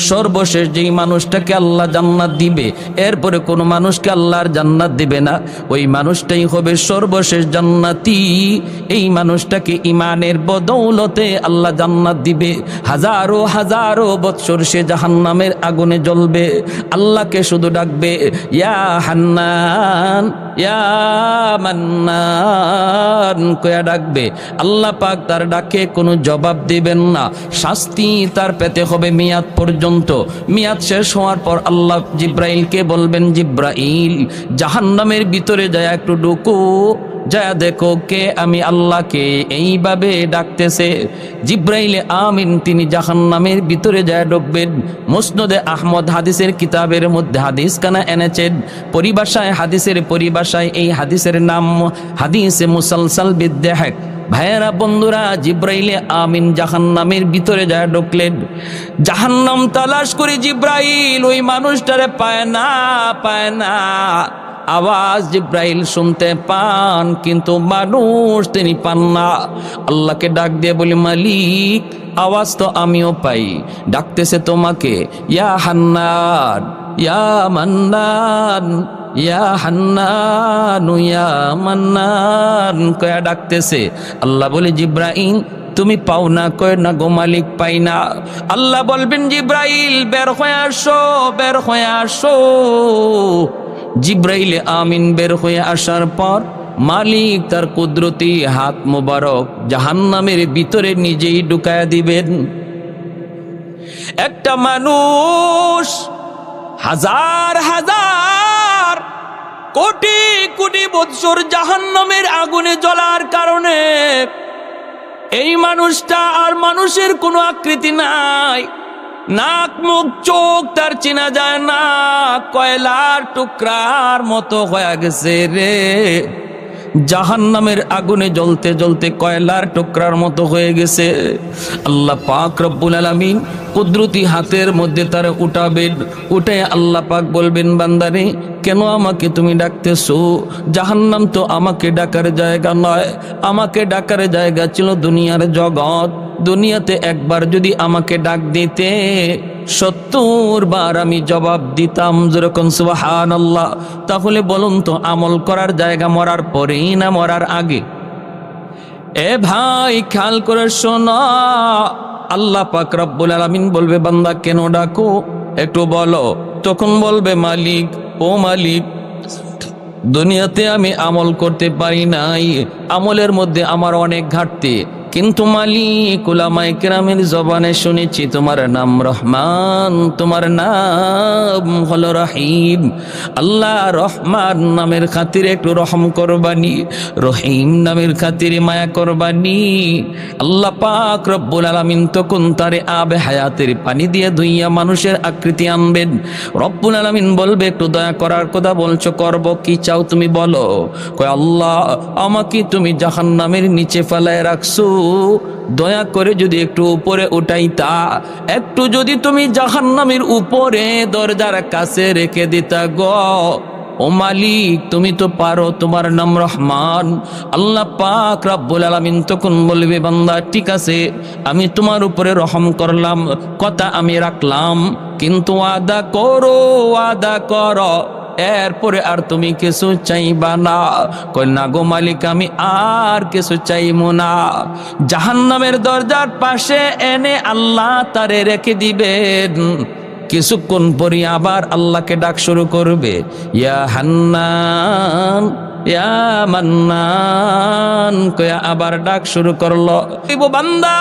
সর্বশেষ যেই মানুষটাকে আল্লাহ জান্নাত দিবে, এরপরে কোনো মানুষকে আল্লাহর জান্নাত দিবে না, ওই মানুষটাই হবে সর্বশেষ জান্নাতি। এই মানুষটাকে ঈমানের বদৌলতে আল্লাহ জান্নাত দিবে। হাজারো হাজারো বৎসর সে জাহান্নামের আগুনে জ্বলবে, আল্লাহকে শুধু ডাকবে ইয়া হান্নান ইয়া মান্নান কয়া ডাকবে। আল্লাহ পাক তার ডাকে কোনো জবাব দিবেন না, শাস্তি তার পেতে হবে মেয়াদ পর্যন্ত। মেয়াদ শেষ হওয়ার পর আল্লাহ জিব্রাইলকে বলবেন, জিব্রাইল জাহান্নামের ভিতরে যায় একটু ঢুকো, যা দেখো কে আমি আল্লাহকে এইভাবে ডাকতেছে। জিব্রাইলে আমিন তিনি জাহান্নামের ভিতরে যায় ঢুকবেন। মুসনদে আহমদ হাদিসের কিতাবের মধ্যে হাদিস কানা এনেছেন, পরিভাষায় হাদিসের পরিভাষায় এই হাদিসের নাম হাদিসে মুসালসাল বিদ্যাহেক। ভাইয়েরা বন্ধুরা, জিব্রাইলে আমিন জাহান্নামের ভিতরে যায় ঢুকলেন। জাহান্নাম তালাশ করে জিব্রাইল ওই মানুষটারে পায় না। আওয়াজ জিব্রাইল শুনতে পান, কিন্তু মানুষ তিনি পান না। আল্লাহকে ডাক দিয়ে বলি, মালিক আওয়াজ তো আমিও পাই, ডাকতেছে তোমাকে ইয়া হান্নান ইয়া মান্নান ইয়া হান্নান ইয়া মান্নান কয়া ডাকতেছে। আল্লাহ বলে, জিব্রাইল তুমি পাও না? কয় না গো মালিক, পাই না। আল্লাহ বলবেন, জিব্রাইল বের হয়ে আসো, বের হয়ে আসো। জিব্রাইল আমিন বের হয়ে আসার পর মালিক তার কুদরতি হাত মোবারক জাহান্নামের ভিতরে নিজেই ঢুকায়া দিবেন। একটা মানুষ হাজার হাজার কোটি কোটি বৎসর জাহান্নামের আগুনে জ্বলার কারণে এই মানুষটা আর মানুষের কোনো আকৃতি নাই, নাক মুখ চোখ তার চেনা যায় না, কয়লার টুকরার মতো হয়ে গেছে রে। জাহান্নামের আগুনে জ্বলতে জ্বলতে কয়লার টুকরার মতো হয়ে গেছে। আল্লাহ পাক রব্বুল আলামিন কুদরতি হাতের মধ্যে তার উঠাবেন। উঠে আল্লাহ পাক বলবেন, বান্দারে কেন আমাকে তুমি ডাকতেছো? জাহান্নাম তো আমাকে ডাকার জায়গা নয়, আমাকে ডাকার জায়গা ছিল দুনিয়ার জগৎ। দুনিয়াতে একবার যদি আমাকে ডাক দিতে ৭০ বার আমি জবাব দিতাম, যেরকম সুবহানাল্লাহ। তাহলে বলুন তো, আমল করার জায়গা মরার পরেই না মরার আগে? এ ভাই খেয়াল করে শোনা, আল্লাহ পাক রব্বুল আলামিন বলবে, বান্দা কেন ডাকো একটু বলো। তখন বলবে, মালিক ও মালিক, দুনিয়াতে আমি আমল করতে পারি নাই, আমলের মধ্যে আমার অনেক ঘাটতি, কিন্তু মালিক উলামায়ে কেরামের জবানে শুনেছি তোমার নাম রহমান, তোমার নাম হলো রহিম। আল্লাহ রহমান নামের খাতিরে একটু রহম করবানি, রহিম নামের খাতিরে মায়া করবানি। আল্লাহ পাক রব্বুল আলামিন তখন তারে আবে হায়াতের পানি দিয়ে ধুইয়া মানুষের আকৃতি আনবেন। রব্বুল আলামিন বলবে, একটু দয়া করার কথা বলছো, করব, কি চাও তুমি বলো। কয়, আল্লাহ আমাকে তুমি জাহান্নামের নিচে ফেলায় রাখছো, দয়া করে যদি একটু উপরে উঠাইতা, একটু যদি তুমি জাহান্নামের উপরে দরজার কাছে রেখে দিতা গো। ও মালিক তুমি তো পারো, তোমার নাম রহমান। আল্লাহ পাক রব্বুল আলামিন তখন বলবে, বান্দা ঠিক আছে, আমি তোমার উপরে রহম করলাম, কথা আমি রাখলাম, কিন্তু ওয়াদা করো, ওয়াদা করো এরপরে আর তুমি কিছু চাইবা না। কই না গো মালিক, আমি আর কিছু চাইবো না। জাহান্নামের দরজার পাশে এনে আল্লাহ তারে রেখে দিবেন। কিছুক্ষণ পরে আবার আল্লাহকে ডাক শুরু করবে, ইয়া হান্নান ইয়া মান্নান কয়া আবার ডাক শুরু করলো। বান্দা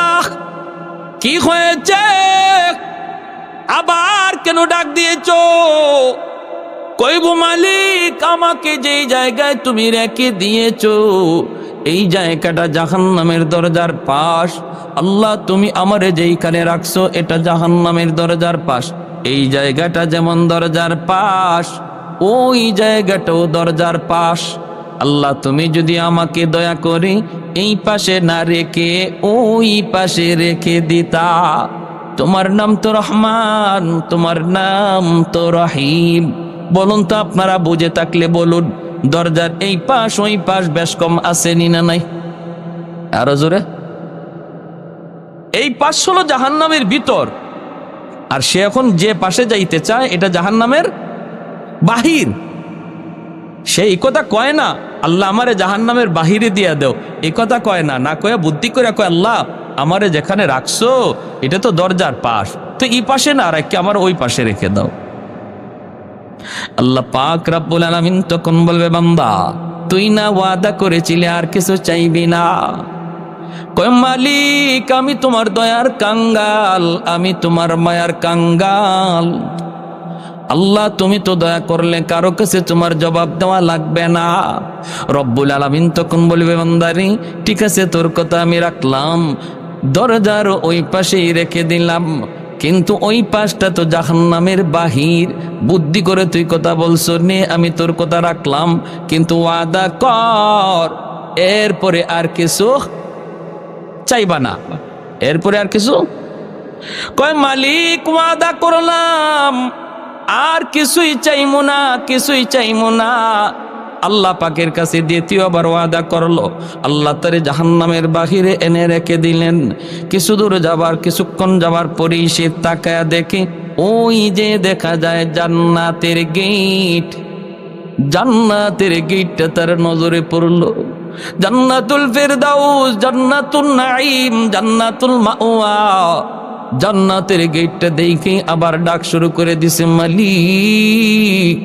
কি হয়েছে, আবার কেন ডাক দিয়েছো? কইব, মালিক আমাকে যেই জায়গায় তুমি রেখে দিয়েছো এই জায়গাটা জাহান্নামের দরজার পাশ। আল্লাহ তুমি আমারে যেইখানে রাখছো এটা জাহান্নামের দরজার পাশ। এই জায়গাটা যেমন দরজার পাশ, ওই জায়গাটাও দরজার পাশ। আল্লাহ তুমি যদি আমাকে দয়া করে এই পাশে না রেখে ওই পাশে রেখে দিতা। তোমার নাম তো রহমান, তোমার নাম তো রহিম। বলুন তো আপনারা বুঝে থাকলে বলুন, দরজার এই পাশ ওই পাশ বেশ কম আসেনি না নাই? আরো জোরে। এই পাশ হলো জাহান্নামের ভিতর, আর সে এখন যে পাশে যাইতে চায় এটা জাহান্নামের বাহির। সে এই কথা কয় না আল্লাহ আমারে জাহান্নামের বাহিরে দিয়া দেও, এই কথা কয় না, না কয়ে বুদ্ধি করে কয় আল্লাহ আমারে যেখানে রাখছো এটা তো দরজার পাশ, তো এই পাশে না রাখে আমার ওই পাশে রেখে দাও। আল্লাহ পাক রব্বুল আলামিন তখন বলবে বান্দা তুই না ওয়াদা করেছিলে আর কিছু চাইবি না? কয় মালিক আমি তোমার দয়ার কাঙ্গাল, আমি তোমার মায়ার কাঙ্গাল। আল্লাহ তুমি তো দয়া করলে কারো কাছে তোমার জবাব দেওয়া লাগবে না। রব্বুল আলামিন তখন বলবে বান্দারে ঠিক আছে তোর কথা আমি রাখলাম, দরজার ওই পাশেই রেখে দিলাম, কিন্তু ওই পাশটা তো জাহান্নামের বাহির। বুদ্ধি করে তুই কথা বলছো নে, আমি তোর কথা রাখলাম, কিন্তু ওয়াদা কর এরপরে আর কিছু চাইবা না, এরপরে আর কিছু। কয় মালিক ওয়াদা করলাম আর কিছুই চাইমু না, কিছুই চাইমু না। আল্লাহ পাকের কাছে দ্বিতীয়বার ওয়াদা করলো, আল্লাহ তারে জাহান্নামের বাহিরে এনে রেখে দিলেন। কিছু দূর যাবার কিছুক্ষণ যাবার পরেই সে তাকায়া দেখে ওই যে দেখা যায় জান্নাতের গেট, জান্নাতের গেটটা তার নজরে পড়লো। জান্নাতুল ফেরদাউস, জান্নাতুল নাঈম, জান্নাতুল মাওয়া, জান্নাতের গেটটা দেখে আবার ডাক শুরু করে দিছে মালিক।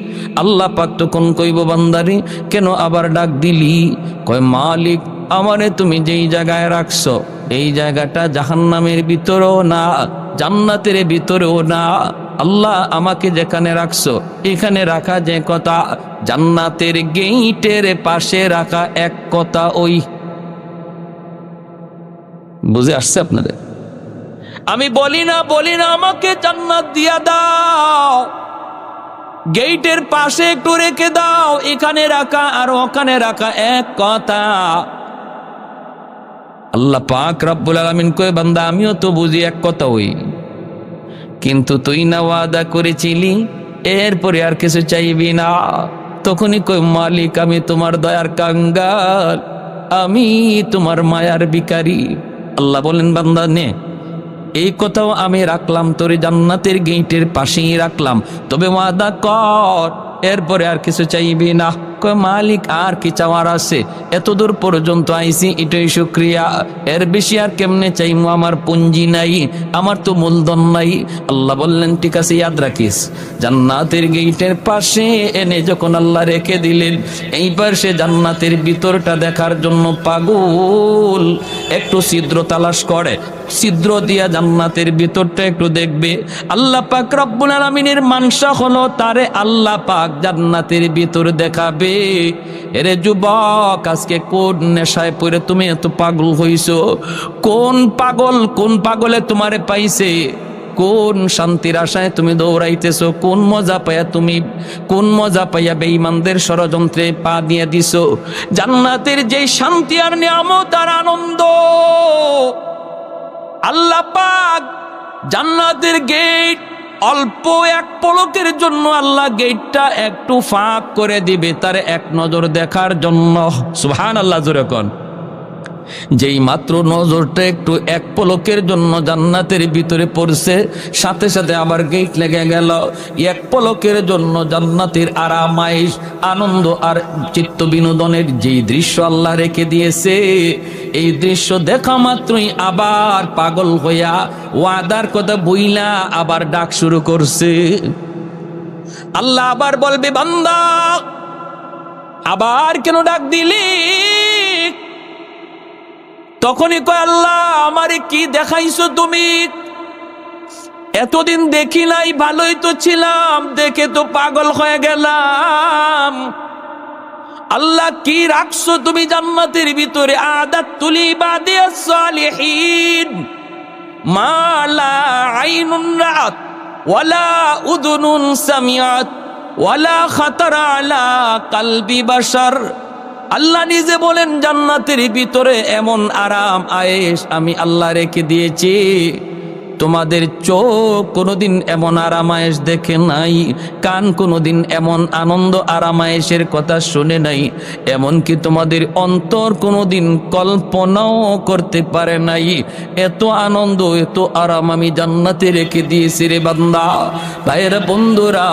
আল্লাহ পাক তখন কইব বান্দারে কেন আবার ডাক দিলি? কয় মালিক আমারে তুমি যেই জায়গায় রাখছো এই জায়গাটা জাহান্নামের ভিতরেও না জান্নাতের ভিতরেও না। আল্লাহ আমাকে যেখানে রাখছো এখানে রাখা যে কথা জান্নাতের গেটের পাশে রাখা এক কথা। ওই বুঝে আসছে আপনাদের? আমি বলি না আমাকে জান্নাত দিয়া দাও, গেটের পাশে একটু রেখে দাও, এখানে রাখা আর ওখানে রাখা এক কথা। আল্লাহ পাক রব্বুল আলামিন কয় বান্দা আমিও তো বুঝি এক কথা ওই, কিন্তু তুই না ওয়াদা করেছিলি এরপরে আর কিছু চাইবি না। তখনই কই মালিক আমি তোমার দয়ার কাঙ্গাল, আমি তোমার মায়ার ভিখারি। আল্লাহ বলেন বান্দা নে এই কথাও আমি রাখলাম, তোর জান্নাতের গেটের পাশেই রাখলাম, তবে ওয়াদা কর এরপরে আর কিছু চাইবি না। কয় মালিক আর কি চাওয়ার আছে, এত দূর পর্যন্ত আইছি এটাই শুকরিয়া, এর বেশি আর কেমনে চাইমু, আমার পুঞ্জি নাই, আমার তো মূলধন নাই। আল্লাহ বললেন ঠিক আছে ইয়াদ রাখিস, জান্নাতের গেটের পাশে এনে যখন আল্লাহ রেখে দিলেন এইবার সে জান্নাতের ভিতরটা দেখার জন্য পাগল, একটু ছিদ্র তালাশ করে, ছিদ্র দিয়া জান্নাতের ভিতরটা একটু দেখবে। আল্লাহ পাক রব্বুল আলামিনের মানসা হলো তারে আল্লাহ পাক জান্নাতের ভিতর দেখাবে। এরে যুবক আজকে কোন নেশায় পড়ে তুমি এত পাগল হইছো? কোন পাগলে তোমারে পাইছে? কোন শান্তির আশায় তুমি দৌড়াইতেছো? কোন মজা পাইয়া বেঈমানদের ষড়যন্ত্রে পা দিয়ে দিছো? জান্নাতের যে শান্তি আর নিয়ামত আর আনন্দ আল্লাহ পাক জান্নাতের গেট অল্প এক পলকের জন্য আল্লাহ গেটটা একটু ফাঁক করে দিবে তার এক নজর দেখার জন্য। সুবহানাল্লাহ জোরে কোন। যেই মাত্র নজরটা একটু এক পলকের জন্য জান্নাতের ভিতরে পড়ছে সাথে সাথে আবার গেট লেগে গেল। এক পলকের জন্য জান্নাতের আরামাইশ আনন্দ আর চিত্ত বিনোদনের যেই দৃশ্য আল্লাহ রেখে দিয়েছে এই দৃশ্য দেখা মাত্রই আবার পাগল হইয়া ওয়াদার কথা বইলা আবার ডাক শুরু করছে। আল্লাহ আবার বলবে বান্দা আবার কেন ডাক দিলি? তখনই কয় আল্লাহ আমারে কি দেখাইছো তুমি? এতদিন দেখি নাই, ভালোই তো ছিলাম, দেখে তো পাগল হয়ে গেলাম। আল্লাহ কি রাখছো তুমি জান্নাতের ভিতরে? আদাতুল ইবাদিয়াস সালিহিন মা লা আইনুন রাআত ওয়ালা উযুনুন সামিআত ওয়ালা খাতারা আলা কলবি বাশার। আল্লাহ নিজে বলেন জান্নাতের ভিতরে এমন আরাম আয়েশ আমি আল্লাহ রেখে দিয়েছি তোমাদের চোখ কোনোদিন এমন আরামায়েশ দেখে নাই, কান কোনোদিন এমন আনন্দ আরামায়েশের কথা শুনে নাই, এমনকি তোমাদের অন্তর কোনোদিন কল্পনাও করতে পারে নাই এত আনন্দ এত আরাম আমি জান্নাতে রেখে দিয়েছি রে বান্দা। ভাইয়েরা বন্ধুরা,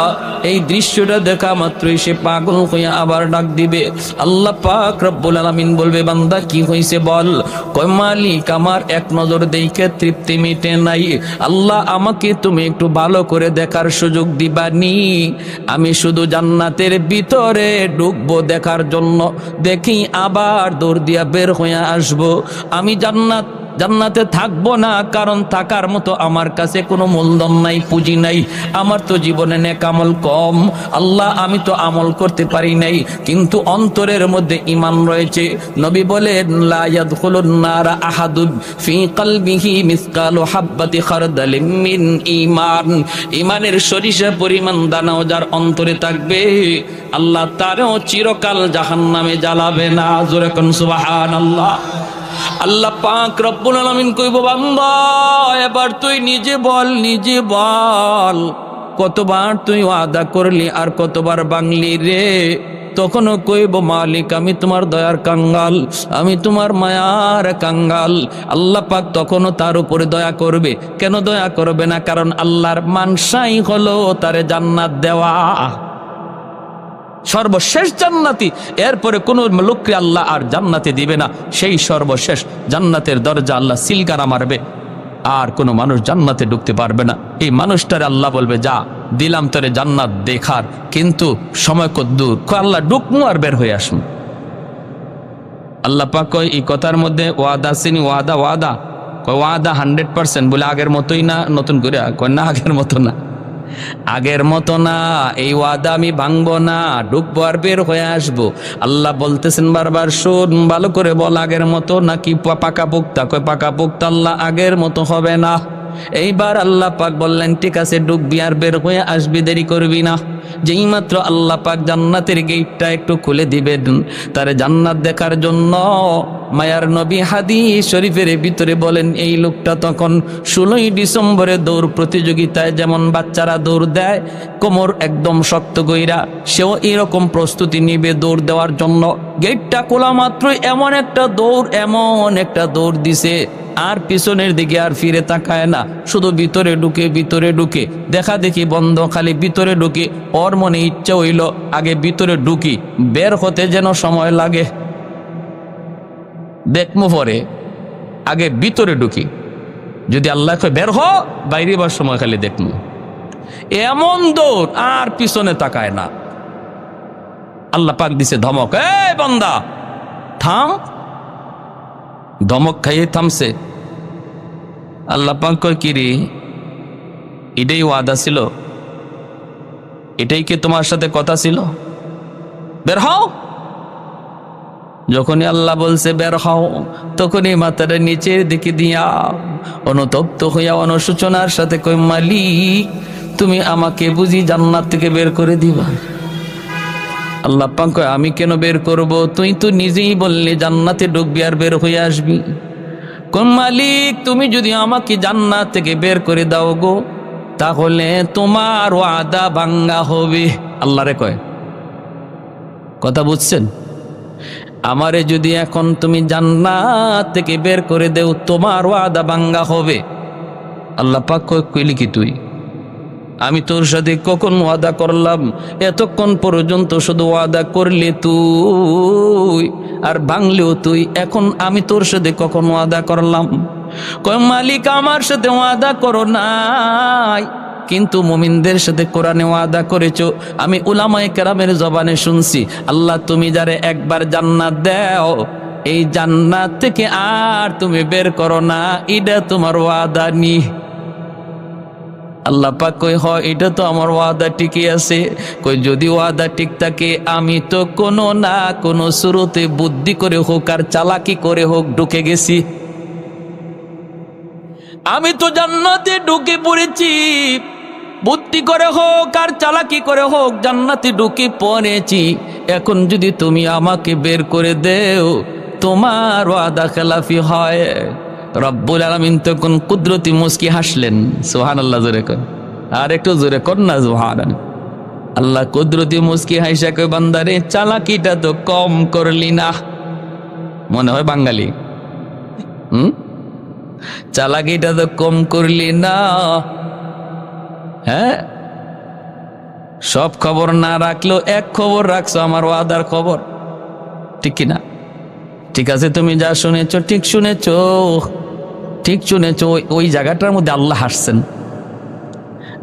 এই দৃশ্যটা দেখা মাত্রই সে পাগল হয়ে আবার ডাক দিবে। আল্লাহ পাক রব্বুল আলামিন বলবে, বান্দা কি হয়েছে বল? কয় মালিক, আমার এক নজর দেখে তৃপ্তি মিটে নাই, আল্লাহ আমাকে তুমি একটু ভালো করে দেখার সুযোগ দিবানি। আমি শুধু জান্নাতের ভিতরে ঢুকবো দেখার জন্য, দেখি আবার দৌড় দিয়া বের হয়ে আসবো। আমি জান্নাতে থাকবো না, কারণ থাকার মতো আমার কাছে কোনো মূলধন নাই, পুঁজি নাই, আমার তো জীবনে নেক আমল কম। আল্লাহ আমি তো আমল করতে পারি নাই, কিন্তু অন্তরের মধ্যে ঈমান রয়েছে। নবী বলেন, লা ইয়াদখুলুন নারা আহাদুন ফি কলবিহি মিসকালু হাববাতি খারদালিন মিন ঈমান। ঈমানের সরিষা পরিমাণ দানাও যার অন্তরে থাকবে, আল্লাহ তারও চিরকাল জাহান্নামে জ্বালাবে না। জোরে কোন সুবহানাল্লাহ। আল্লাহ পাক রব্বুল আলামিন কইব, বান্দা এবার তুই নিজে বল কতবার তুই ওয়াদা করলি আর কতবার ভাঙলি রে? তখনও কইব, মালিক আমি তোমার দয়ার কাঙ্গাল, আমি তোমার মায়ার কাঙ্গাল। আল্লাহ পাক তখনও তার উপরে দয়া করবে। কেন দয়া করবে না? কারণ আল্লাহর মানসাই হলো তারে জান্নাত দেওয়া, সর্বশেষ জান্নাতি। এরপরে কোন লোককে আল্লাহ আর জান্নাতে দিবে না, সেই সর্বশেষ জান্নাতের দরজা আল্লাহ সিলগারা মারবে, আর কোনো মানুষ জান্নাতে ঢুকতে পারবে না। এই মানুষটারে আল্লাহ বলবে, যা দিলাম তোরে জান্নাত দেখার, কিন্তু সময় কদ্দূর? আল্লাহ ঢুকমু আর বের হয়ে আসুন। আল্লাহ পাক কয়, এই কথার মধ্যে ওয়াদা সিনি, ওয়াদা কয় ওয়াদা 100%। বলে আগের মতোই না? নতুন করে কয় না, আগের মতো না, আগের মতো না, এই ওয়াদা আমি ভাঙবো না, ঢুকবো আর বের হয়ে আসবো। আল্লাহ বলতেছেন বারবার, শোন ভালো করে বল, আগের মতো নাকি পাকা পোক্তা? কয় পাকা পোক্তা। আল্লাহ আগের মতো হবে না। এইবার আল্লাহ পাক বললেন, ঠিক আছে ঢুকবি আর বের হয়ে আসবি, দেরি করবি না। যেই মাত্র আল্লাহ পাক জান্নাতের গেটটা একটু খুলে দিবেন তারে জান্নাত দেখার জন্য, মায়ার নবী হাদিস শরীফের ভিতরে বলেন, এই লোকটা তখন 16ই ডিসেম্বরে দৌড় প্রতিযোগিতায় যেমন বাচ্চারা দৌড় দেয় কোমর একদম শক্ত কইরা, সেও এরকম প্রস্তুতি নিবে দৌড় দেওয়ার জন্য। গেটটা খোলা মাত্রই এমন একটা দৌড় দিছে, আর পিছনের দিকে আর ফিরে তাকায় না, শুধু ভিতরে ঢুকে দেখা দেখি বন্ধ, খালি ভিতরে ঢুকে। ওর মনে ইচ্ছা হইল আগে ভিতরে ঢুকি, বের হতে যেন সময় লাগে, দেখমু পরে, আগে ভিতরে ঢুকি, যদি আল্লাহ কয় বের হ, বাইরে বার সময় খালি দেখমু। এমন দৌড়, আর পিছনে তাকায় না। আল্লাহ পাক দিছে ধমক, এই বান্দা থাম। ধমক খাইয়ে থামছে। আল্লাহ পাক কয়, কি রে, এটাই ওয়াদা ছিল? এটাই কি তোমার সাথে কথা ছিল? বের হও। যখনই আল্লাহ বলছে বের হও, তখনই মাথাটা নিচের দিকে দিয়া অনুতপ্ত হইয়া অনুশোচনার সাথে কই, মালিক তুমি আমাকে বুঝি জান্নাত থেকে বের করে দিবা? আল্লাহ পাক কয়, আমি কেন বের করব? তুই তো নিজেই বললি জান্নাতে ঢুকবি আর বের হয়ে আসবি। কোন মালিক, তুমি যদি আমাকে জান্নাত থেকে বের করে দাও গো, তাহলে তোমার ওয়াদা ভাঙ্গা হবে। আল্লাহ রে কয়, কথা বুঝছেন? আমারে যদি এখন তুমি জান্নাত থেকে বের করে দেও, তোমার ওয়াদা ভাঙ্গা হবে। আল্লাহ পাক কইলি কি তুই? আমি তোর সাথে কখন ওয়াদা করলাম? এতক্ষণ পর্যন্ত শুধু ওয়াদা করলি তুই আর ভাঙলেও তুই, এখন আমি তোর সাথে কখন ওয়াদা করলাম? কয় মালিক, আমার সাথে ওয়াদা করো নাই, কিন্তু মুমিনদের সাথে কোরআনে ওয়াদা করেছো। আমি উলামায়ে কেরামের জবানে শুনছি, আল্লাহ তুমি যারে একবার জান্নাত দাও, এই জান্নাত থেকে আর তুমি বের করো না, এটা তোমার ওয়াদা নি। আল্লাহ পাক কই, হয় এটা তো আমার ওয়াদা ঠিকই আছে। কই যদি ওয়াদা ঠিক থাকে, আমি তো কোনো না কোনো শুরুতে বুদ্ধি করে হোক আর চালাকি করে হোক ঢুকে গেছি। আমি তো জান্নাতে ঢুকে পড়েছি, বুদ্ধি করে হোক আর চালাকি করে হোক জান্নাতে ঢুকে পড়েছি। এখন যদি তুমি আমাকে বের করে দেও, তোমার ওয়াদা খেলাফি হয়, রব্বুল আলামিন তখন কুদরতি মুস্কি হাসলেন। সুবহানাল্লাহ, জোরে কর, আর একটু জোরে কর না সুবহানাল্লাহ। আল্লাহ কুদরতি মুস্কি হাসা কই, বান্দারে চালাকিটা তো কম করলি না। মনে হয় বাঙালি, চালাকিটা তো কম করলি না। হ্যাঁ, সব খবর না রাখলো এক খবর রাখছো, আমার ওয়াদার খবর, ঠিক কিনা? ঠিক আছে, তুমি যা শুনেছো ঠিক শুনেছো, ঠিক শুনেছো। ওই জায়গাটার মধ্যে আল্লাহ হাসছেন।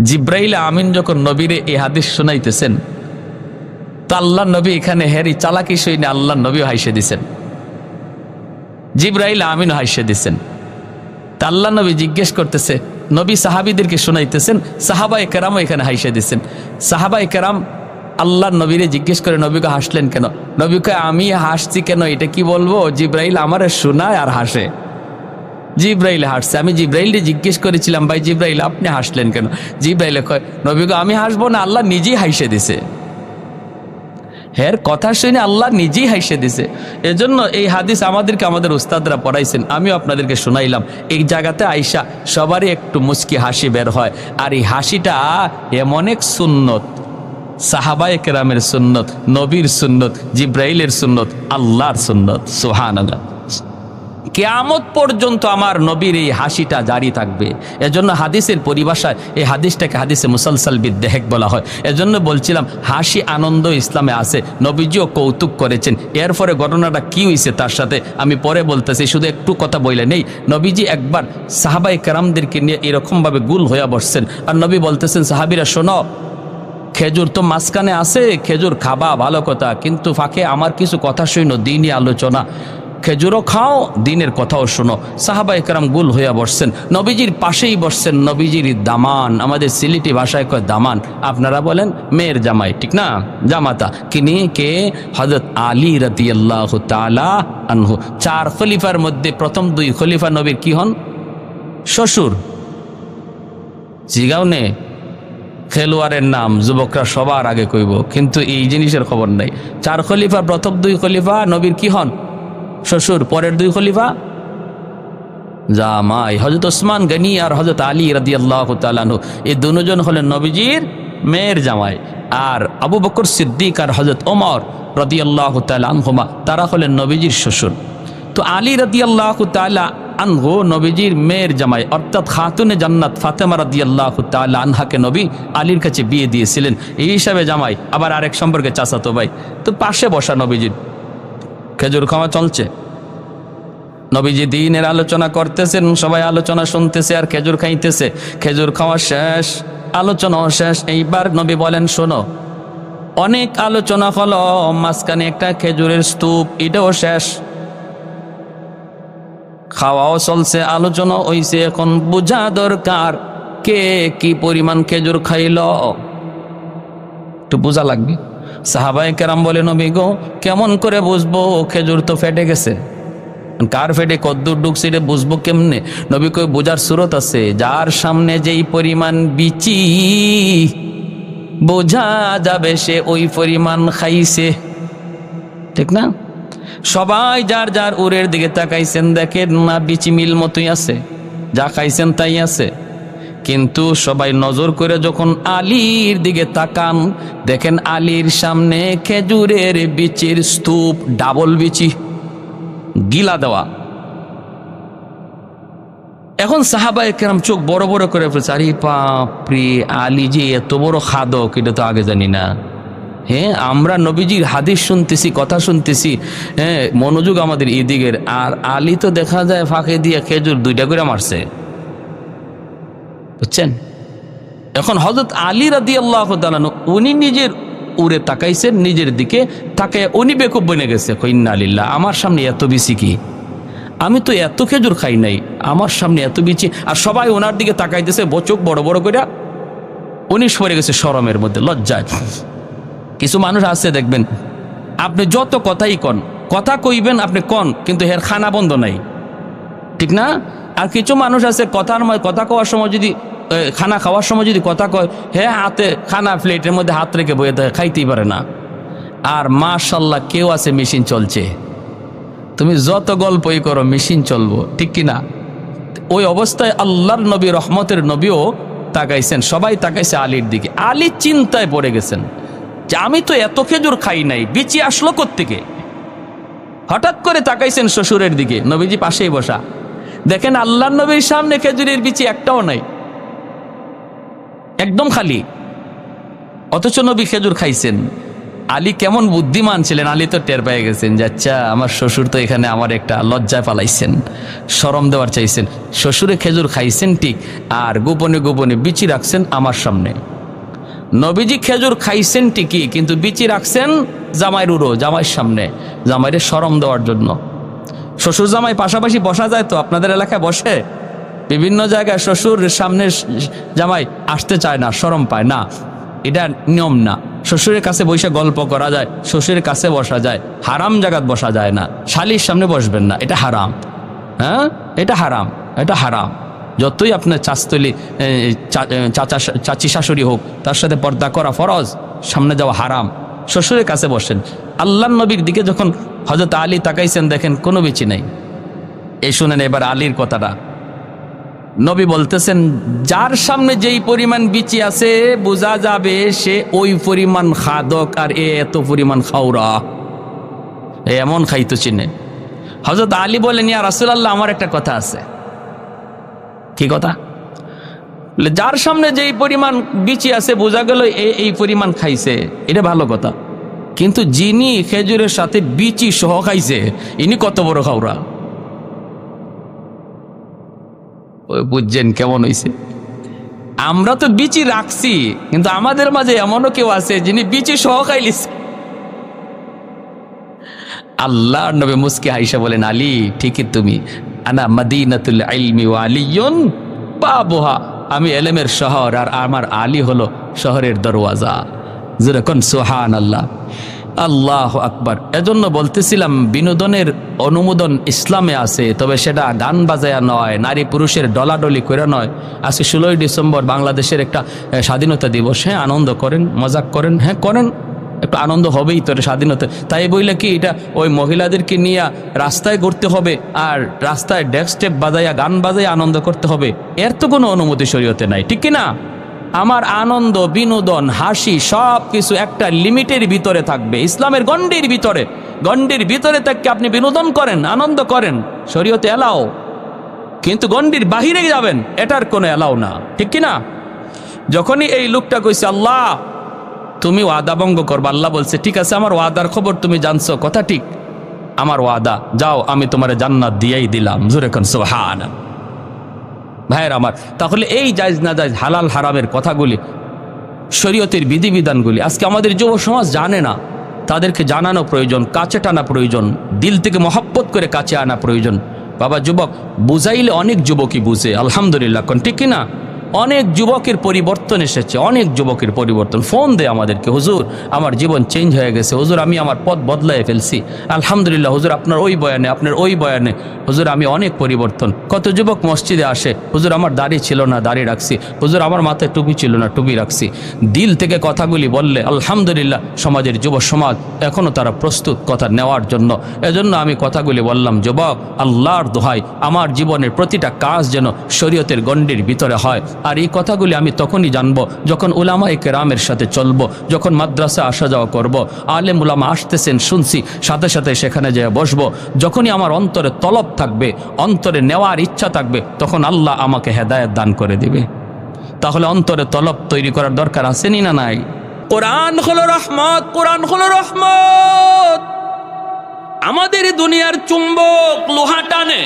জিব্রাইল আমিন যখন নবীরে এই হাদিস শোনাইতেছেন, তো আল্লাহ নবী এখানে হেরি চালাকি শুনে আল্লাহ নবী হাসে দিছেন, জিব্রাইল আমিন হাসে দিছেন। তা আল্লাহ নবী জিজ্ঞেস করতেছে, নবী সাহাবীদেরকে শোনাইতেছেন, সাহাবায়ে কেরাম এখানে হাসে দিচ্ছেন। সাহাবায়ে কেরাম আল্লাহ নবীরে জিজ্ঞেস করে, নবীকে হাসলেন কেন? নবীকে আমি হাসছি কেন এটা কি বলবো? জিব্রাইল আমারে শোনায় আর হাসে। জিব্রাইল হাসছে। আমি জিব্রাইলকে জিজ্ঞেস করেছিলাম, ভাই জিব্রাইল আপনি হাসলেন কেন? জিব্রাইলে কয়, নবীকে আমি হাসবো না, আল্লাহ নিজেই হাসে দিছে। হের কথা শুনে আল্লাহ নিজেই হাসে দিছে। এজন্য এই হাদিস আমাদেরকে আমাদের উস্তাদরা পড়াইছেন, আমিও আপনাদেরকে শোনাইলাম। এই জায়গাতে আইসা সবারই একটু মুচকি হাসি বের হয়। আর এই হাসিটা এমন এক সুন্নত, সাহাবায়ে কেরামের সুন্নত, নবীর সুন্নত, জিব্রাইলের সুন্নত, আল্লাহর সুন্নত। সুবহানাল্লাহ। কিয়ামত পর্যন্ত আমার নবীর এই হাসিটা জারি থাকবে। এজন্য হাদিসের পরিভাষায় এই হাদিসটাকে হাদিসে মুসালসাল বিদ্দেহেক বলা হয়। এজন্য বলছিলাম হাসি আনন্দ ইসলামে আছে, নবীজিও কৌতুক করেছেন। এরপরে ঘটনাটা কি হয়েছে তার সাথে আমি পরে বলতেছি, শুধু একটু কথা বলে নেই। নবীজি একবার সাহাবায়ে কেরামদেরকে নিয়ে এরকমভাবে গুল হইয়া বসছেন, আর নবী বলতেছেন, সাহাবীরা শোনো, খেজুর তো মাঝখানে আছে, খেজুর খাবা ভালো কথা, কিন্তু ফাঁকে আমার কিছু কথা শুনো, দিনই আলোচনা, খেজুরও খাও, দিনের কথাও শোনো। সাহাবায়ে কেরাম গুল হইয়া বসছেন, নবীজির পাশেই বসছেন নবীজির দামান, আমাদের সিলেটি ভাষায় কয় দামান, আপনারা বলেন মেয়ের জামাই, ঠিক না? জামাতা কিনি কে? হযরত আলী রাদিয়াল্লাহু তাআলা আনহু। 4 খলিফার মধ্যে প্রথম 2 খলিফা নবীর কি হন? শ্বশুর। জিগাও নে, খেলোয়াড়ের নাম যুবকরা সবার আগে কইব, কিন্তু এই জিনিসের খবর নাই। 4 খলিফা, প্রথম 2 খলিফা নবীর কি হন? শ্বশুর। পরের 2 খলিফা জামাই, হযরত ওসমান গনি আর হযরত আলী রাদিয়াল্লাহু তাআলা আনহু। এই দুজন হলেন নবীজির মেয়ের জামাই। আর আবু বকর সিদ্দিক আর হযরত ওমর রাদিয়াল্লাহু তাআলা আনহুমা, তারা হলেন নবীজির শ্বশুর। তো আলী রাদিয়াল্লাহু তাআলা আনহু নবীজির মেয়ের জামাই, অর্থাৎ খাতুনে জান্নাত ফাতেমা রাদিয়াল্লাহু তাআলা আনহাকে নবী আলীর কাছে বিয়ে দিয়েছিলেন। এই হিসাবে জামাই, আবার আরেক সম্পর্কে চাচাতো ভাই। তো পাশে বসা নবীজির খেজুর খাওয়া চলছে, নবীজি দ্বীনের আলোচনা করতেছেন, সবাই আলোচনা শুনতেছে আর খেজুর খাইতেছে। খেজুর খাওয়া শেষ, আলোচনাও শেষ। এইবার নবী বলেন, শোনো, অনেক আলোচনা হলো, মাঝখানে একটা খেজুরের স্তূপ, এটাও শেষ। খাওয়াও চলছে, আলোচনা হইছে, এখন বোঝা দরকার কে কি পরিমাণ খেজুর খাইল, একটু বোঝা লাগবে। সাহাবায়ে কেরাম বলে, নবী গো কেমন করে বুঝবো? খেজুর তো ফেটে গেছে, কার ফেটে কদ্দুর ঢুকছে এটা বুঝবো কেমনে? নবী কই, বোঝার সুরত আছে, যার সামনে যেই পরিমাণ বিচি বোঝা যাবে সে ওই পরিমাণ খাইছে, ঠিক না? সবাই যার যার উরের দিকে তাকাইছেন, দেখেন না বিচি মিল মতোই আছে, যা খাইছেন তাই আছে। কিন্তু সবাই নজর করে যখন আলীর দিকে তাকান, দেখেন আলীর সামনে খেজুরের বিচির স্তূপ, ডাবল বিচি, গিলা দেওয়া। এখন সাহাবায়ে কেরাম চোখ বড় বড় করে ফেলছে, আরে বাপরে, আলী যে এত বড় খাদক, এটা তো আগে জানি না। হ্যাঁ, আমরা নবীজির হাদিস শুনতেছি, কথা শুনতেছি, হ্যাঁ, মনোযোগ আমাদের এদিকের। আর আলী তো দেখা যায় ফাঁকে দিয়ে খেজুর 2টা করে মারছে, বুঝছেন? এখন হযরত আলী রাদিয়াল্লাহু তাআলা উনি নিজের উরে তাকাইছেন, নিজের দিকে তাকায় উনি বেকুব বনে গেছে, ইন্না লিল্লাহ, আমার সামনে এত বেশি কি? আমি তো এত খেজুর খাই নাই, আমার সামনে এত বিচি। আর সবাই ওনার দিকে তাকাইতেছে, চোখ বড় বড় করে। উনি সরে গেছে শরমের মধ্যে, লজ্জায়। কিছু মানুষ আছে দেখবেন, আপনি যত কথাই কন, কথা কইবেন আপনি কন, কিন্তু এর খানা বন্ধ নাই, ঠিক না? আর কিছু মানুষ আছে কথা কওয়ার সময় যদি, খানা খাওয়ার সময় যদি কথা কয়, হ্যাঁ হাতে খানা প্লেটের মধ্যে হাত রেখে বয়ে থাকে, খাইতেই পারে না। আর মাশাআল্লাহ কেউ আছে মেশিন চলছে, তুমি যত গল্পই করো মেশিন চলবো, ঠিক কিনা? ওই অবস্থায় আল্লাহর নবী, রহমতের নবীও তাকাইছেন, সবাই তাকাইছে আলীর দিকে। আলী চিন্তায় পড়ে গেছেন যে আমি তো এত খেজুর খাই নাই, বিচি আসলো কোত্থেকে? হঠাৎ করে তাকাইছেন শ্বশুরের দিকে, নবীজি পাশেই বসা, দেখেন আল্লাহর নবীর সামনে খেজুরের বিচি একটাও নাই, একদম খালি, অথচ নবী খেজুর খাইছেন। আলী কেমন বুদ্ধিমান ছিলেন, আলী তো টের পেয়ে গেছেন যে আচ্ছা আমার শ্বশুর তো এখানে আমার একটা লজ্জায় পালাইছেন, শরম দেওয়ার চাইছেন। শ্বশুরে খেজুর খাইছেন ঠিক, আর গোপনে গোপনে বিচি রাখছেন আমার সামনে। নবীজি খেজুর খাইছেন ঠিকই, কিন্তু বিচি রাখছেন জামাইয়ের উড়ো, জামাইয়ের সামনে, জামাইয়ের শরম দেওয়ার জন্য। শ্বশুর জামাই পাশাপাশি বসা যায় তো? আপনাদের এলাকায় বসে? বিভিন্ন জায়গায় শ্বশুর সামনে জামাই আসতে চায় না, শরম পায় না, এটা নিয়ম না। শ্বশুরের কাছে বসে গল্প করা যায়, শ্বশুরের কাছে বসা যায়, হারাম জায়গায় বসা যায় না। শালির সামনে বসবেন না, এটা হারাম। হ্যাঁ, এটা হারাম, এটা হারাম। যতই আপনার চাচতলি চাচি শাশুড়ি হোক, তার সাথে পর্দা করা ফরজ, সামনে যাওয়া হারাম। শ্বশুরের কাছে বসেন। আল্লাহর নবীর দিকে যখন হযরত আলী তাকাইছেন, দেখেন কোনো বিচি নাই। এই শুনেন এবার আলীর কথাটা। নবী বলতেছেন, যার সামনে যেই পরিমাণ বিচি আছে বোঝা যাবে সে ওই পরিমাণ খাদক, আর এত পরিমাণ খাওরা, এমন খাইতো চিনে। হযরত আলী বলেন, ইয়া রাসূলুল্লাহ, আমার একটা কথা আছে। কি কথা? যার সামনে যেই পরিমাণ বিচি আছে বোঝা গেল এই পরিমাণ খাইছে, এটা ভালো কথা, কিন্তু যিনি খেজুরের সাথে বিচি সহ খাইছে ইনি কত বড় খাওরা। বুঝছেন কেমন হইছে? আমরা তো বিচি রাখছি, কিন্তু আমাদের মাঝে এমনও কেউ আছে যিনি বিচি সহ খাইলিস। আল্লাহর নবী মুস্কি হাইসা বলেন, আলী ঠিকই তুমি, আনা মদিনাতুল ইলমি ওয়া আলিয়ুন বাবুহা, আমি এলেমের শহর আর আমার আলী হলো শহরের দরওয়াজা। যেরকম সুবহানাল্লাহ, আল্লাহু আকবার। এজন্য বলতেছিলাম বিনোদনের অনুমোদন ইসলামে আছে, তবে সেটা গান বাজায়া নয়, নারী পুরুষের ডলাডলি করে নয়। আজকে 16ই ডিসেম্বর বাংলাদেশের একটা স্বাধীনতা দিবস, হ্যাঁ আনন্দ করেন, মজাক করেন, হ্যাঁ করেন, একটু আনন্দ হবেই তো স্বাধীনতা। তাই বইলে কি এটা ওই মহিলাদেরকে নিয়ে রাস্তায় ঘুরতে হবে আর রাস্তায় ডেস্ক স্টেপ বাজাইয়া গান বাজাইয়া আনন্দ করতে হবে? এর তো কোনো অনুমতি শরীয়তে নাই, ঠিক কিনা? আমার আনন্দ, বিনোদন, হাসি সব কিছু একটা লিমিটের ভিতরে থাকবে, ইসলামের গণ্ডির ভিতরে। গণ্ডির ভিতরে থেকে আপনি বিনোদন করেন, আনন্দ করেন, শরীয়তে এলাও, কিন্তু গণ্ডির বাহিরে যাবেন এটার কোনো এলাও না, ঠিক কিনা? যখনই এই লোকটা কইছে আল্লাহ তুমি ওয়াদা ভঙ্গ করবা, আল্লাহ বলছে ঠিক আছে, আমার ওয়াদার খবর তুমি জানছো, কথা ঠিক, আমার ওয়াদা, যাও আমি তোমার জান্নাত দিয়েই দিলাম। জোরে কোন সুবহানাল্লাহ। ভাইয়ের আমার, তাহলে এই জায়েজ না জায়েজ, হালাল হারামের কথাগুলি, শরীয়তের বিধিবিধানগুলি আজকে আমাদের যুব সমাজ জানে না। তাদেরকে জানানো প্রয়োজন, কাছে টানা প্রয়োজন, দিল থেকে মহব্বত করে কাছে আনা প্রয়োজন। বাবা যুবক, বুঝাইলে অনেক যুবকই বুঝে, আলহামদুলিল্লাহ, কোন ঠিক কিনা? অনেক যুবকের পরিবর্তন এসেছে, অনেক যুবকের পরিবর্তন। ফোন দেয় আমাদেরকে, হুজুর আমার জীবন চেঞ্জ হয়ে গেছে, হুজুর আমি আমার পথ বদলায় ফেলছি, আলহামদুলিল্লাহ হুজুর আপনার ওই বয়ানে, আপনার ওই বয়ানে হুজুর আমি অনেক পরিবর্তন। কত যুবক মসজিদে আসে, হুজুর আমার দাড়ি ছিল না, দাড়ি রাখছি, হুজুর আমার মাথায় টুপি ছিল না, টুপি রাখছি। দিল থেকে কথাগুলি বললে আলহামদুলিল্লাহ সমাজের যুব সমাজ এখনও তারা প্রস্তুত কথা নেওয়ার জন্য। এজন্য আমি কথাগুলি বললাম, যুবক আল্লাহর দোহাই আমার জীবনের প্রতিটা কাজ যেন শরীয়তের গণ্ডির ভিতরে হয়। আর এই কথাগুলি আমি তখনই জানবো যখন উলামায়ে কেরামের সাথে চলবো, যখন মাদ্রাসা আসা যাওয়া করব, আলেম উলামা আসতেছেন শুনছি, সাথে সাথে সেখানে যেয়ে বসবো। যখনই আমার অন্তরে তলব থাকবে, অন্তরে নেওয়ার ইচ্ছা থাকবে, তখন আল্লাহ আমাকে হেদায়েত দান করে দিবে। তাহলে অন্তরে তলব তৈরি করার দরকার আসেনি না নাই? কোরআন হলো রহমত, কোরআন হলো রহমত। আমাদের দুনিয়ার চুম্বক লোহা টানে,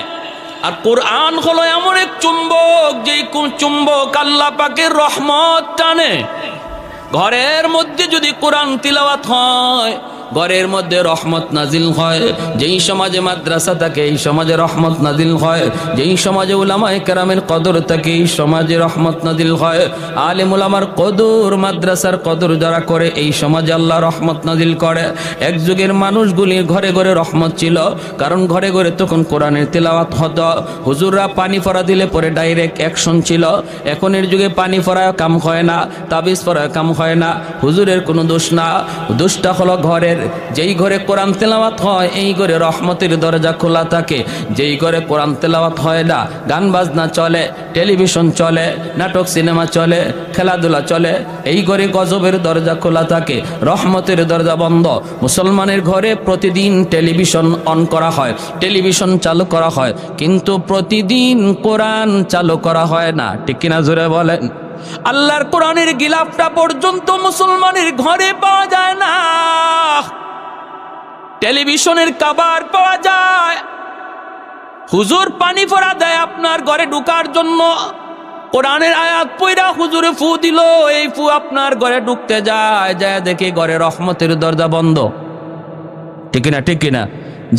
আর কোরআন হলো এমন এক চুম্বক, যেই চুম্বক আল্লাহ পাকের রহমত টানে। ঘরের মধ্যে যদি কোরআন তিলাওয়াত হয়, ঘরের মধ্যে রহমত নাজিল হয়। যেই সমাজে মাদ্রাসা থাকে এই সমাজে রহমত নাজিল হয়, যেই সমাজে উলামায়ে কেরামের কদর থাকে এই সমাজে রহমত নাজিল হয়। আলেম উলামার কদর, মাদ্রাসার কদর যারা করে এই সমাজে আল্লাহ রহমত নাজিল করে। এক যুগের মানুষগুলির ঘরে ঘরে রহমত ছিল, কারণ ঘরে ঘরে তখন কোরআনের তিলাওয়াত হতো। হুজুররা পানি ফোড়া দিলে পরে ডাইরেক্ট অ্যাকশন ছিল। এখনের যুগে পানি ফোড়ায় কাম হয় না, তাবিজ ফোড়ায় কাম হয় না। হুজুরের কোনো দোষ না, দোষটা হলো ঘরের। যেই ঘরে কোরআন তেলাওয়াত হয় এই ঘরে রহমতের দরজা খোলা থাকে। যেই ঘরে কোরআন তেলাওয়াত হয় না, গান বাজনা চলে, টেলিভিশন চলে, নাটক সিনেমা চলে, খেলাধুলা চলে, এই ঘরে গজবের দরজা খোলা থাকে, রহমতের দরজা বন্ধ। মুসলমানের ঘরে প্রতিদিন টেলিভিশন অন করা হয়, টেলিভিশন চালু করা হয়, কিন্তু প্রতিদিন কোরআন চালু করা হয় না। ঠিক কিনা জোরে বলেন? আল্লাহর কোরআনের গিলাফটা পর্যন্ত মুসলমানের ঘরে পাওয়া যায় না। টেলিভিশনের কভার পাওয়া যায়। হুজুর পানি ফোড়া দেয় আপনার ঘরে ঢুকার জন্য, কোরআনের আয়াত পড়া হুজুরে ফু দিল, এই ফু আপনার ঘরে ঢুকতে যায়, যায় দেখে ঘরে রহমতের দরজা বন্ধ। ঠিক না? ঠিক কিনা?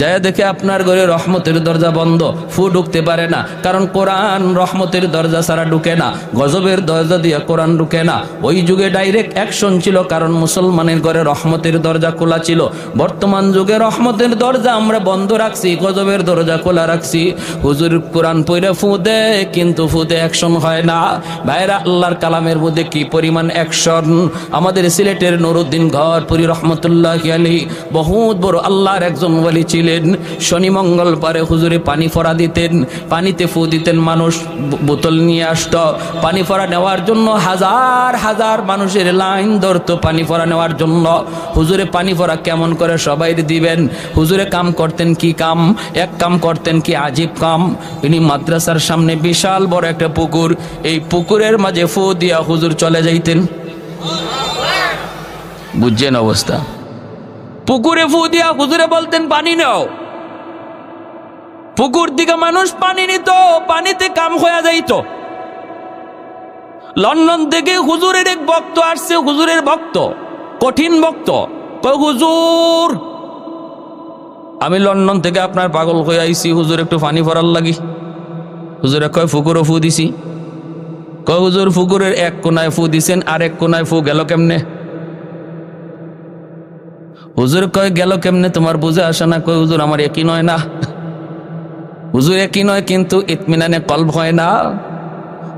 যায় দেখে আপনার ঘরে রহমতের দরজা বন্ধ, ফু ঢুকতে পারে না, কারণ কোরআন রহমতের দরজা ছাড়া ঢুকে না, গজবের দরজা দিয়ে কোরআন ঢুকে না। ওই যুগে ডাইরেক্ট অ্যাকশন ছিল, কারণ মুসলমানের ঘরে রহমতের দরজা খোলা ছিল। বর্তমান যুগে রহমতের দরজা আমরা বন্ধ রাখছি, গজবের দরজা খোলা রাখছি। হুজুর কোরআন পড়ে ফু দেয়, কিন্তু ফুতে অ্যাকশন হয় না। ভাইরা, আল্লাহর কালামের মধ্যে কি পরিমাণ অ্যাকশন! আমাদের সিলেটের নুরুদ্দিন ঘরপুরি রহমতুল্লাহি আলাইহি বহুত বড় আল্লাহর একজন ওলি ছিলেন। শনি মঙ্গল পারে হুজুরে পানি ফোড়া দিতেন, পানিতে ফু দিতেন, মানুষ বোতল নিয়ে আসতো পানি ফোড়া নেওয়ার জন্য, হাজার হাজার মানুষের লাইন ধরতো পানি ফোড়া নেওয়ার জন্য। হুজুরে পানি ফোড়া কেমন করে সবাই দিবেন? হুজুরে কাম করতেন কি কাম? এক কাম করতেন কি আজীব কাম। ইনি মাদ্রাসার সামনে বিশাল বড় একটা পুকুর, এই পুকুরের মাঝে ফু দিয়া হুজুর চলে যাইতেন। বুঝছেন অবস্থা? পুকুরে ফু দিয়া হুজুরে বলতেন পানি নাও। পুকুর দিকে মানুষ পানি নিত, পানিতে কাম হয়ে যাইত। লন্ডন থেকে হুজুরের এক ভক্ত আসছে, হুজুরের ভক্ত, কঠিন ভক্ত। কয় হুজুর, আমি লন্ডন থেকে আপনার পাগল হয়ে আইছি, হুজুর একটু পানি ভরার লাগি। হুজুরে কয় পুকুরও ফু দিছি। কয় হুজুর, পুকুরের এক কোনায় ফু দিছেন, আর এক কোনায় ফু গেল কেমনে? হুজুর কয় গেল কেমনে তোমার বুঝে আসে না? কয় হুজুর, আমার একই নয় না। হুজুর একই নয়, কিন্তু ইতমিনানে কলব হয় না।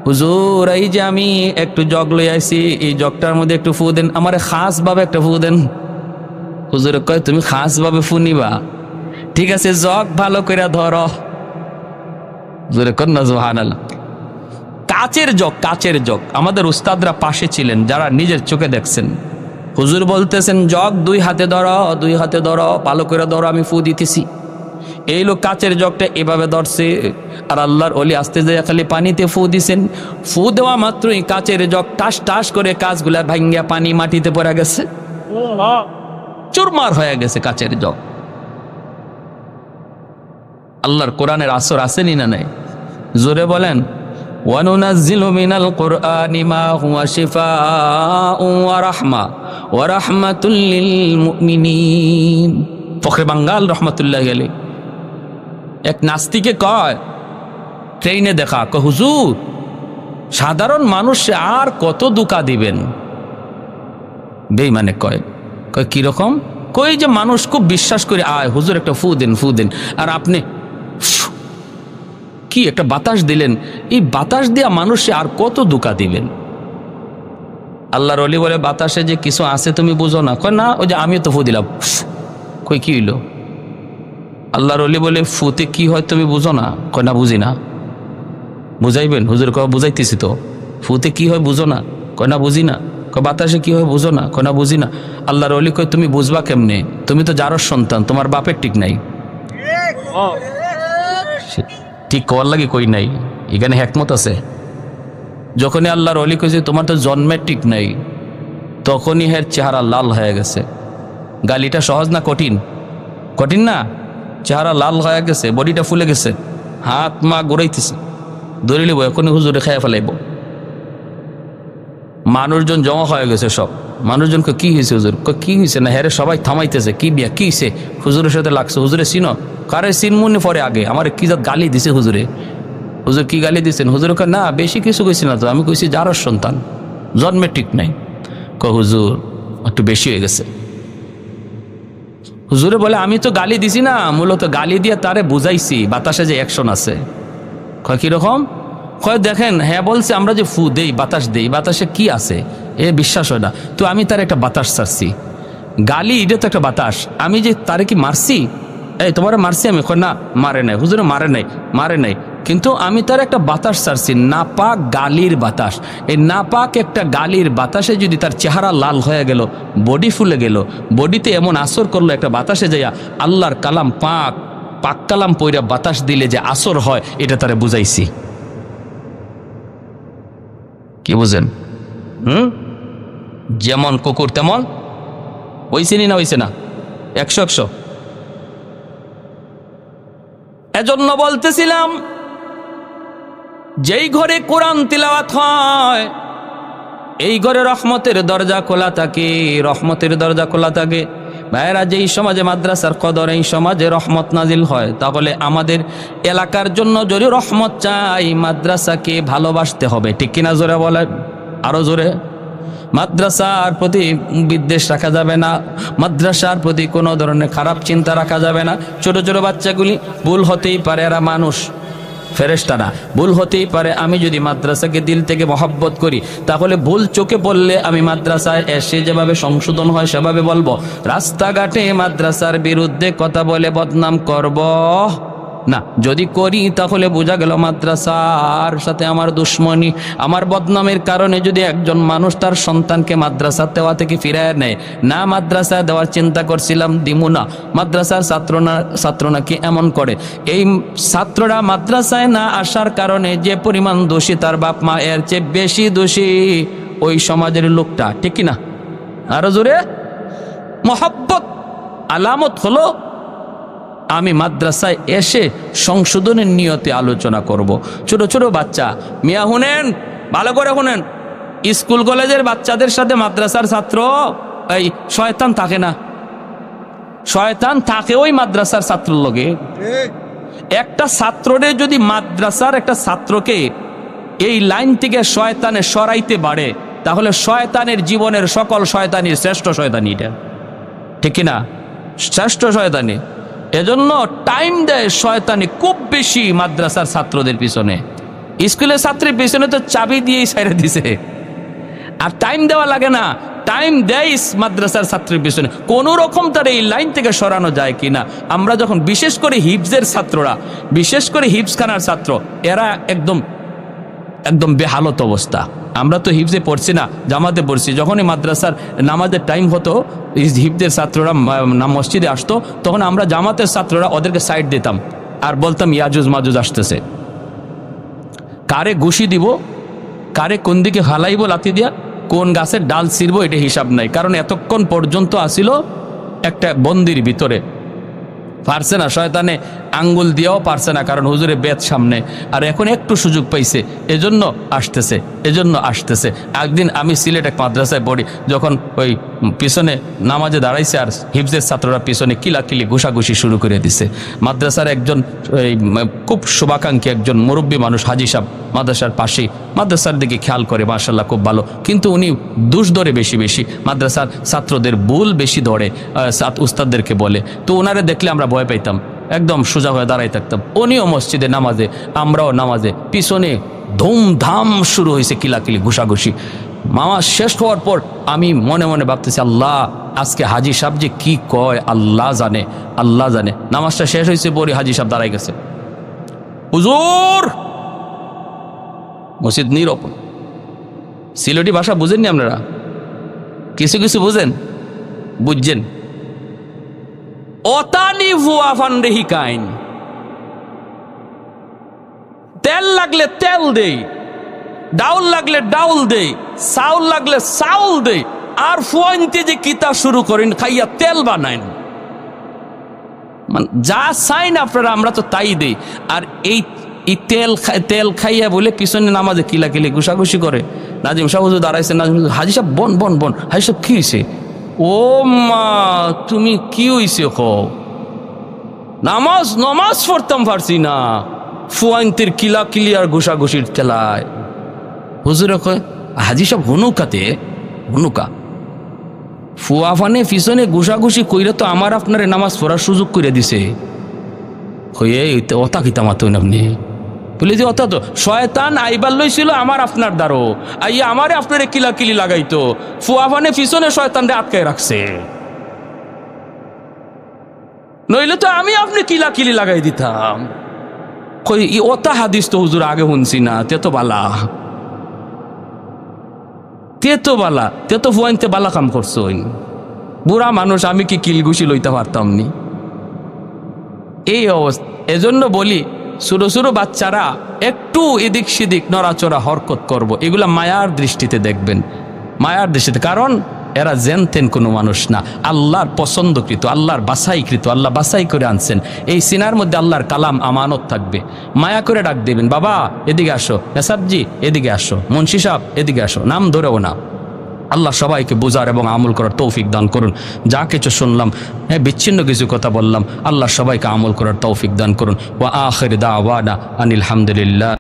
হুজুর, এই যে আমি একটু জগ লই আইছি, এই জগটার মধ্যে একটু ফু দেন, আমার খাস ভাবে একটা ফু দেন। হুজুর কয় তুমি খাস ভাবে ফু নিবা? ঠিক আছে, জগ ভালো করে ধরো। হুজুরে কন না সুবহানাল্লাহ। কাচের জগ, কাচের জগ। আমাদের উস্তাদরা পাশে ছিলেন, যারা নিজের চোখে দেখছেন। হুজুর বলতেছেন জগ দুই হাতে ধরো, দুই হাতে ধরো, ভালো করে ধরো, আমি ফু দিতেছি। এই লোক কাচের জগটা এভাবে ধরছে, আর আল্লাহর ওলি আস্তে যায় খালি পানিতে ফু দিছেন। ফু দেওয়া মাত্রই কাচের জগ টাস টাস করে কাচগুলা ভাঙ্গিয়া পানি মাটিতে পড়ে গেছে, চুরমার হয়ে গেছে কাচের জগ। আল্লাহর কোরআনের আসর আসেনি না নাই? জোরে বলেন। ওয়ানুনাজ্জিলু মিনাল কুরআনি মা হুয়া শিফাউন ওয়া রাহমা ওয়া রাহমাতুল লিল মুমিনিন। ফখরে বাঙ্গাল রহমাতুল্লাহি আলাইহি এক নাস্তিকে কয়, ট্রেনে দেখা, কয় হুজুর সাধারণ মানুষ আর কত দুকা দিবেন? বেঈমানে কয়, কয় কিরকম? কই যে মানুষ খুব বিশ্বাস করে আয় হুজুর একটা ফু দেন, ফু দেন, আর আপনি কি একটা বাতাস দিলেন, এই বাতাস দিয়া মানুষে আর কত দুকা দিবেন? আল্লাহর ওলি বলে বাতাসে যে কিছু আছে তুমি বুঝো না? কয় না, ওই যে আমি তো ফু দিলাম। কই কি হইল? আল্লাহর ওলি বলে ফুতে কি হয় তুমি বুঝো না? কয় না, বুঝি না। বুঝাইবেন? হুজুর কয় বুঝাইতেছি তো। ফুতে কি হয় বুঝো না? কয় না, বুঝি না। কয় বাতাসে কি হয় বুঝো না? কয় না, বুঝি না। আল্লাহর ওলি কয় তুমি বুঝবা কেমনে? তুমি তো যারর সন্তান, তোমার বাপের ঠিক নাই। ঠিক কওয়ার লাগে কই নাই, এখানে হিকমত আছে। যখনই আল্লাহর ওলি কইছে তোমার তো জন্মের ঠিক নাই, তখনই হের চেহারা লাল হয়ে গেছে। গালিটা সহজ না কঠিন? কঠিন না? চেহারা লাল হয়ে গেছে, বডিটা ফুলে গেছে, হাত মা গড়াইতেছে, ধরে লিব এখনই হুজুরে খেয়ে ফেলাইব। মানুষজন জমা হয়ে গেছে সব। মানুষজনকে কি হয়েছে হুজুর? কি হয়েছে না? হ্যাঁ সবাই থামাইতেছে, কি বিয়া কি হয়েছে? হুজুরের সাথে লাগছে। হুজুরে চিনো? কারে চিনমুনি পরে আগে আমার কি জাত গালি দিছে হুজুরে। হুজুর কি গালি দিচ্ছেন? হুজুর কয় না বেশি কিছু কইছি না তো, আমি কইছি যারর সন্তান, জন্মের ঠিক নাই। কয় হুজুর একটু বেশি হয়ে গেছে। হুজুরে বলে আমি তো গালি দিছি না, মূলত গালি দিয়ে তারে বুঝাইছি বাতাসে যে অ্যাকশন আছে। কয় কিরকম? কয় দেখেন, হ্যাঁ বলছে আমরা যে ফু দেই, বাতাস দেই, বাতাসে কি আছে এ বিশ্বাস হয় না, তো আমি তার একটা বাতাস ছাড়ছি। গালি এটা তো একটা বাতাস। আমি যে তারে কি মারছি, এই তোমার মারছি আমি, না মারে নাই হুজুরে, মারে নাই, কিন্তু আমি তার একটা বাতাস ছাড়ছি, নাপাক গালির বাতাস। এই নাপাক একটা গালির বাতাসে যদি তার চেহারা লাল হয়ে গেল, বডি ফুলে গেল, বডিতে এমন আসর করলো একটা বাতাসে যাইয়া আল্লাহর কালাম পাক কালাম পইরা বাতাস দিলে যে আসর হয়, এটা তারে বুঝাইছি। কি বুঝেন? যেমন কুকুর তেমন হইছে না হইছে না? 100 এজন্য বলতেছিলাম, যেই ঘরে কোরআন তিলাওয়াত হয় এই ঘরে রহমতের দরজা খোলা থাকে, রহমতের দরজা খোলা থাকে। ভাইয়েরা, যেই সমাজে মাদ্রাসার কদর, এই সমাজে রহমত নাজিল হয়, তাহলে আমাদের এলাকার জন্য যদি রহমত চাই, মাদ্রাসাকে ভালোবাসতে হবে। ঠিক কিনা? জোরে বলে, আরো জোরে। মাদ্রাসার প্রতি বিদ্বেষ রাখা যাবে না, মাদ্রাসার প্রতি কোনো ধরনের খারাপ চিন্তা রাখা যাবে না। ছোট ছোট বাচ্চাগুলি ভুল হতেই পারে, এরা মানুষ, ফেরেশতা না, ভুল হতেই পারে। আমি যদি মাদ্রাসাকে দিল থেকে মহব্বত করি, তাহলে ভুল চোখে পড়লে আমি মাদ্রাসায় এসে যেভাবে সংশোধন হয় সেভাবে বলবো। রাস্তাঘাটে মাদ্রাসার বিরুদ্ধে কথা বলে বদনাম করব না। যদি করি তাহলে বোঝা গেল মাদ্রাসার সাথে আমার দুশ্মনী। আমার বদনামের কারণে যদি একজন মানুষ তার সন্তানকে মাদ্রাসা দেওয়া থেকে ফিরায় নেয়, না মাদ্রাসা দেওয়ার চিন্তা করছিলাম, দিমু না, মাদ্রাসার ছাত্র নাকি এমন করে, এই ছাত্ররা মাদ্রাসায় না আসার কারণে যে পরিমাণ দোষী তার বাপ মা, এর চেয়ে বেশি দোষী ওই সমাজের লোকটা। ঠিক কিনা? আরো জোরে। মহব্বত আলামত হলো আমি মাদ্রাসায় এসে সংশোধনের নিয়তে আলোচনা করব। ছোট ছোট বাচ্চা, মিয়া শুনেন, ভালো করে শুনেন, স্কুল কলেজের বাচ্চাদের সাথে মাদ্রাসার ছাত্র, এই শয়তান থাকে না, শয়তান থাকে ওই মাদ্রাসার ছাত্রের লগে। একটা ছাত্ররে যদি মাদ্রাসার একটা ছাত্রকে এই লাইন থেকে শয়তানে সরাইতে পারে, তাহলে শয়তানের জীবনের সকল শয়তানির শ্রেষ্ঠ শয়তানি এটা। ঠিক কিনা? শ্রেষ্ঠ শয়তানি। এজন্য টাইম দেয় শয়তানি খুব বেশি মাদ্রাসার ছাত্রদের পিছনে। স্কুলের ছাত্রের পিছনে তো চাবি দিয়েই ছাইড়ে দিছে, আর টাইম দেওয়া লাগে না, টাইম দেয় মাদ্রাসার ছাত্রের পিছনে। কোন রকম তার এই লাইন থেকে সরানো যায় কিনা। আমরা যখন বিশেষ করে হিফজের ছাত্ররা, বিশেষ করে হিফজখানার ছাত্র, এরা একদম একদম বেহালত অবস্থা। আমরা তো হিফজে পড়ছি না, জামাতে পড়ছি। যখনই মাদ্রাসার নামাজের টাইম হতো, হিফজের ছাত্ররা মসজিদে আসতো, তখন আমরা জামাতের ছাত্ররা ওদেরকে সাইড দিতাম আর বলতাম ইয়াজুজ মাজুজ আসতেছে। কারে ঘুষি দিব, কারে কোন দিকে হালাইব লাথি দিয়া, কোন গাছের ডাল ছিঁড়বো, এটা হিসাব নাই। কারণ এতক্ষণ পর্যন্ত আসিল একটা বন্দির ভিতরে, পারছে না, শয়তানে আঙ্গুল দিয়েও পারছে না, কারণ হুজুরে বেদ সামনে। আর এখন একটু সুযোগ পাইছে, এজন্য আসতেছে। একদিন আমি সিলেট এক মাদ্রাসায় পড়ি, যখন ওই পিছনে নামাজে দাঁড়াইছে আর হিফজের ছাত্ররা পিছনে কিলাকিলি ঘুষাঘুষি শুরু করে দিছে। মাদ্রাসার একজন খুব শুভাকাঙ্ক্ষী একজন মুরব্বী মানুষ, হাজি সাহেব, মাদ্রাসার পাশেই, মাদ্রাসার দিকে খেয়াল করে, মাশাআল্লাহ খুব ভালো, কিন্তু উনি দোষ ধরে বেশি মাদ্রাসার ছাত্রদের ভুল বেশি ধরে, উস্তাদদেরকে বলে। তো ওনারে দেখলে আমরা ভয় পাইতাম, একদম সোজা হয়ে দাঁড়াই থাকতাম। উনিও মসজিদে নামাজে, আমরাও নামাজে, পিছনে ধুমধাম শুরু হয়েছে কিলাকিলি ঘুষাঘুষি। নামাজ শেষ হওয়ার পর আমি মনে মনে ভাবতেছি, আল্লাহ আজকে হাজি সাহেব যে কি কয় আল্লাহ জানে। নামাজটা শেষ হয়েছে, বলি হাজি সাহেব দাঁড়াই গেছে, হুজুর। মসজিদ নীরব। সিলেটি ভাষা বুঝেননি আপনারা? কিছু কিছু বুঝছেন। অতানি ভুয়া ফান্ডে হিকাইন, তেল লাগলে তেল দেই, ডাউল লাগলে ডাউল দেই, চাউল লাগলে চাউল দেই, আর ফুয়াইনতে যে কিতা শুরু করেন, খাইয়া তেল বানাইন, মানে যা চাইন আপনারা, আমরা তো তাই দেই। আর এই তেল খাইয়া বলে পিছনে নামাজে কিলাকিলি ঘুষাঘুষি করে। নাজিম সাহেব হুজুর দাঁড়াইছে, হাজি সাহেব বন হাজি সাহেব কি হয়েছে? ও মা, তুমি কি হয়েছে? নামাজ পড়তাম পারছি না, ফুয়াইনতের কিলাকিলি আর ঘুষাঘুষির তেলায়। হুজুরে কয়, হাজি সাহেব হনুকা ফুয়াফানে পিছনে ঘুষাঘুষি কইরা তো আমার আপনারে নামাজ পড়ার সুযোগ করে দিছে। হয়ে অতা কিতা মাতুন আপনি বলে যে অত তো শয়তান আইবার লইছিল আমার আপনার দ্বারো, আইয়া আমারে আপনারে কিলাকিলি লাগাইতো, ফুয়াফানে পিছনে শয়তানরে আটকায় রাখছে। নইলে তো আমি আপনি কিলা কিলি লাগাই দিতাম। কই ওটা হাদিস তো হুজুর আগে শুনছি না, তে তো বালা, তে তো ফুয়াইনতে বালা কাম করছো। বুড়া মানুষ, আমি কি কিলগুশি লইতে পারতাম নি? এই অবস্থা। এজন্য বলি ছোটো ছোটো বাচ্চারা একটু এদিক সেদিক নড়াচড়া হরকত করব, এগুলা মায়ার দৃষ্টিতে দেখবেন, মায়ার দৃষ্টিতে। কারণ এরা জেনতেন কোনো মানুষ না, আল্লাহর পছন্দকৃত, আল্লাহর বাছাইকৃত, আল্লাহ বাছাই করে আনছেন। এই সিনার মধ্যে আল্লাহর কালাম আমানত থাকবে। মায়া করে ডাক দেবেন, বাবা এদিকে আসো, নেসাবজি এদিকে আসো, মুন্সি সাহেব এদিকে আসো, নাম ধরেও না। আল্লাহ সবাইকে বোঝার এবং আমল করার তৌফিক দান করুন। যা কিছু শুনলাম, হ্যাঁ বিচ্ছিন্ন কিছু কথা বললাম, আল্লাহ সবাইকে আমল করার তৌফিক দান করুন। ওয়া আখির দাওয়ানা আনিল হামদুলিল্লাহ।